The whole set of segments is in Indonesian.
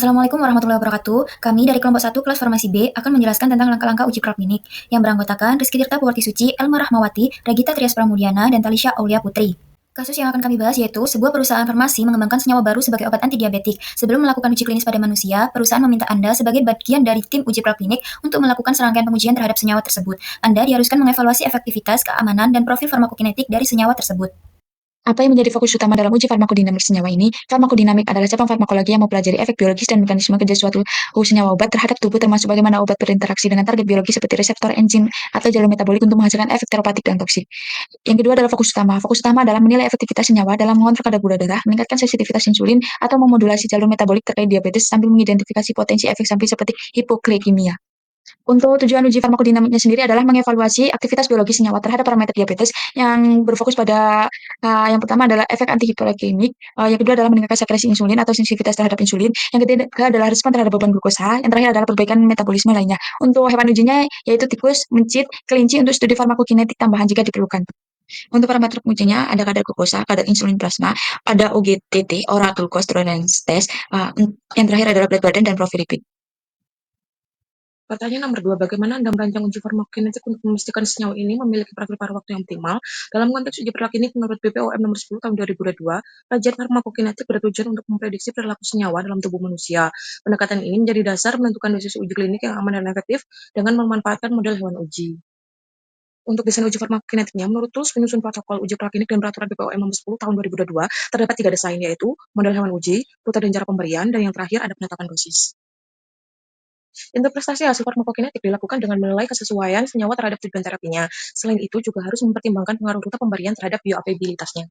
Assalamualaikum warahmatullahi wabarakatuh. Kami dari kelompok 1 kelas farmasi B akan menjelaskan tentang langkah-langkah uji praklinik yang beranggotakan Rizky Tirta Puwarti Suci, Elma Rahmawati, Regita Trias Pramudiana, dan Talisha Aulia Putri. Kasus yang akan kami bahas yaitu sebuah perusahaan farmasi mengembangkan senyawa baru sebagai obat antidiabetik. Sebelum melakukan uji klinis pada manusia, perusahaan meminta Anda sebagai bagian dari tim uji praklinik untuk melakukan serangkaian pengujian terhadap senyawa tersebut. Anda diharuskan mengevaluasi efektivitas, keamanan, dan profil farmakokinetik dari senyawa tersebut. Apa yang menjadi fokus utama dalam uji farmakodinamik senyawa ini? Farmakodinamik adalah cabang farmakologi yang mempelajari efek biologis dan mekanisme kerja suatu senyawa obat terhadap tubuh, termasuk bagaimana obat berinteraksi dengan target biologis seperti reseptor, enzim, atau jalur metabolik untuk menghasilkan efek terapeutik dan toksik. Yang kedua adalah fokus utama. Fokus utama adalah menilai efektivitas senyawa dalam mengontrol kadar gula darah, meningkatkan sensitivitas insulin, atau memodulasi jalur metabolik terkait diabetes sambil mengidentifikasi potensi efek samping seperti hipoglikemia. Untuk tujuan uji farmakodinamiknya sendiri adalah mengevaluasi aktivitas biologis senyawa terhadap parameter diabetes yang berfokus pada yang pertama adalah efek antihipoglikemik, yang kedua adalah meningkatkan sekresi insulin atau sensitivitas terhadap insulin, yang ketiga adalah respon terhadap beban glukosa, yang terakhir adalah perbaikan metabolisme lainnya. Untuk hewan ujinya yaitu tikus, mencit, kelinci untuk studi farmakokinetik tambahan jika diperlukan. Untuk parameter ujinya ada kadar glukosa, kadar insulin plasma, ada OGTT, oral glucose tolerance test, yang terakhir adalah berat badan dan profil lipid. Pertanyaan nomor 2, bagaimana Anda merancang uji farmakokinetik untuk memastikan senyawa ini memiliki profil pada waktu yang optimal? Dalam konteks uji praklinik menurut BPOM nomor 10 tahun 2022, kajian farmakokinetik bertujuan untuk memprediksi perilaku senyawa dalam tubuh manusia. Pendekatan ini menjadi dasar menentukan dosis uji klinik yang aman dan efektif dengan memanfaatkan model hewan uji. Untuk desain uji farmakokinetiknya, menurut tools penyusun protokol uji praklinik dan peraturan BPOM nomor 10 tahun 2022, terdapat 3 desain, yaitu model hewan uji, rute dan cara pemberian, dan yang terakhir ada penetapan dosis. Interpretasi hasil farmakokinetik dilakukan dengan menilai kesesuaian senyawa terhadap tujuan terapinya. Selain itu, juga harus mempertimbangkan pengaruh rute pemberian terhadap bioavailabilitasnya.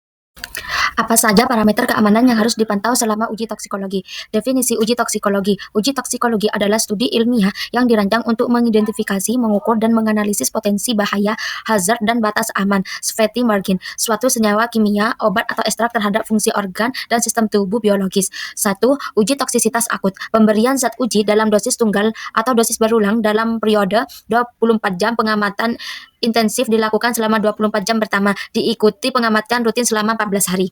Apa saja parameter keamanan yang harus dipantau selama uji toksikologi? Definisi uji toksikologi. Uji toksikologi adalah studi ilmiah yang dirancang untuk mengidentifikasi, mengukur, dan menganalisis potensi bahaya, hazard, dan batas aman, safety margin, suatu senyawa kimia, obat, atau ekstrak terhadap fungsi organ dan sistem tubuh biologis. 1. Uji toksisitas akut. Pemberian zat uji dalam dosis tunggal atau dosis berulang dalam periode 24 jam. Pengamatan intensif dilakukan selama 24 jam pertama, diikuti pengamatan rutin selama 14 hari.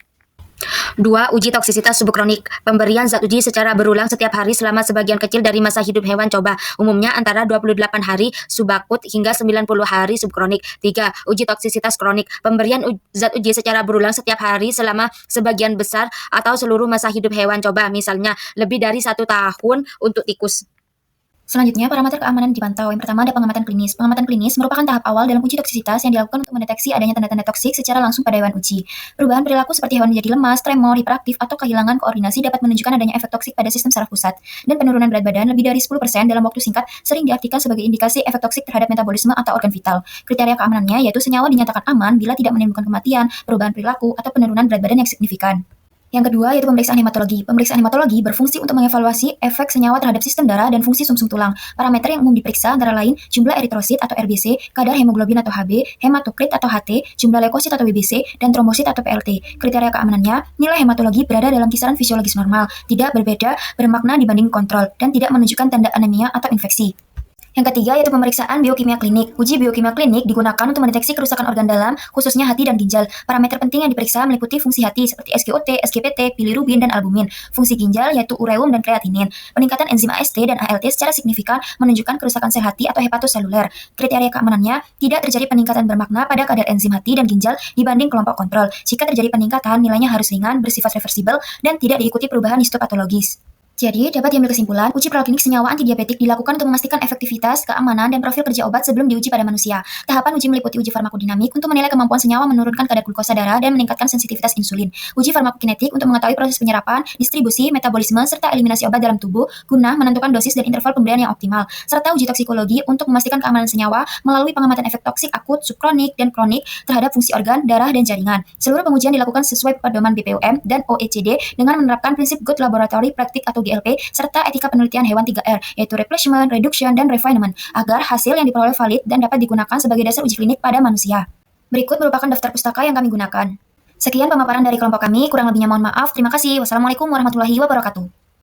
2. Uji toksisitas subkronik. Pemberian zat uji secara berulang setiap hari selama sebagian kecil dari masa hidup hewan coba, umumnya antara 28 hari subakut hingga 90 hari subkronik. 3. Uji toksisitas kronik. Pemberian zat uji secara berulang setiap hari selama sebagian besar atau seluruh masa hidup hewan coba, misalnya lebih dari 1 tahun untuk tikus. Selanjutnya, parameter keamanan dipantau. Yang pertama ada pengamatan klinis. Pengamatan klinis merupakan tahap awal dalam uji toksisitas yang dilakukan untuk mendeteksi adanya tanda-tanda toksik secara langsung pada hewan uji. Perubahan perilaku seperti hewan menjadi lemas, tremor, hiperaktif, atau kehilangan koordinasi dapat menunjukkan adanya efek toksik pada sistem saraf pusat. Dan penurunan berat badan lebih dari 10% dalam waktu singkat sering diartikan sebagai indikasi efek toksik terhadap metabolisme atau organ vital. Kriteria keamanannya yaitu senyawa dinyatakan aman bila tidak menimbulkan kematian, perubahan perilaku, atau penurunan berat badan yang signifikan. Yang kedua yaitu pemeriksaan hematologi. Pemeriksaan hematologi berfungsi untuk mengevaluasi efek senyawa terhadap sistem darah dan fungsi sumsum tulang. Parameter yang umum diperiksa antara lain jumlah eritrosit atau RBC, kadar hemoglobin atau Hb, hematokrit atau HT, jumlah leukosit atau WBC, dan trombosit atau PLT. Kriteria keamanannya, nilai hematologi berada dalam kisaran fisiologis normal, tidak berbeda bermakna dibanding kontrol, dan tidak menunjukkan tanda anemia atau infeksi. Yang ketiga yaitu pemeriksaan biokimia klinik. Uji biokimia klinik digunakan untuk mendeteksi kerusakan organ dalam, khususnya hati dan ginjal. Parameter penting yang diperiksa meliputi fungsi hati seperti SGOT, SGPT, bilirubin, dan albumin. Fungsi ginjal yaitu ureum dan kreatinin. Peningkatan enzim AST dan ALT secara signifikan menunjukkan kerusakan sel hati atau hepatoseluler. Kriteria keamanannya, tidak terjadi peningkatan bermakna pada kadar enzim hati dan ginjal dibanding kelompok kontrol. Jika terjadi peningkatan, nilainya harus ringan, bersifat reversibel, dan tidak diikuti perubahan histopatologis. Jadi, dapat diambil kesimpulan, uji praklinik senyawa antidiabetik dilakukan untuk memastikan efektivitas, keamanan, dan profil kerja obat sebelum diuji pada manusia. Tahapan uji meliputi uji farmakodinamik untuk menilai kemampuan senyawa menurunkan kadar glukosa darah dan meningkatkan sensitivitas insulin. Uji farmakokinetik untuk mengetahui proses penyerapan, distribusi, metabolisme, serta eliminasi obat dalam tubuh guna menentukan dosis dan interval pemberian yang optimal. Serta uji toksikologi untuk memastikan keamanan senyawa melalui pengamatan efek toksik akut, subkronik, dan kronik terhadap fungsi organ, darah, dan jaringan. Seluruh pengujian dilakukan sesuai pedoman BPOM dan OECD dengan menerapkan prinsip Good Laboratory Practice atau GLP, serta etika penelitian hewan 3R, yaitu replenishment, reduction, dan refinement, agar hasil yang diperoleh valid dan dapat digunakan sebagai dasar uji klinik pada manusia. Berikut merupakan daftar pustaka yang kami gunakan. Sekian pemaparan dari kelompok kami, kurang lebihnya mohon maaf. Terima kasih. Wassalamualaikum warahmatullahi wabarakatuh.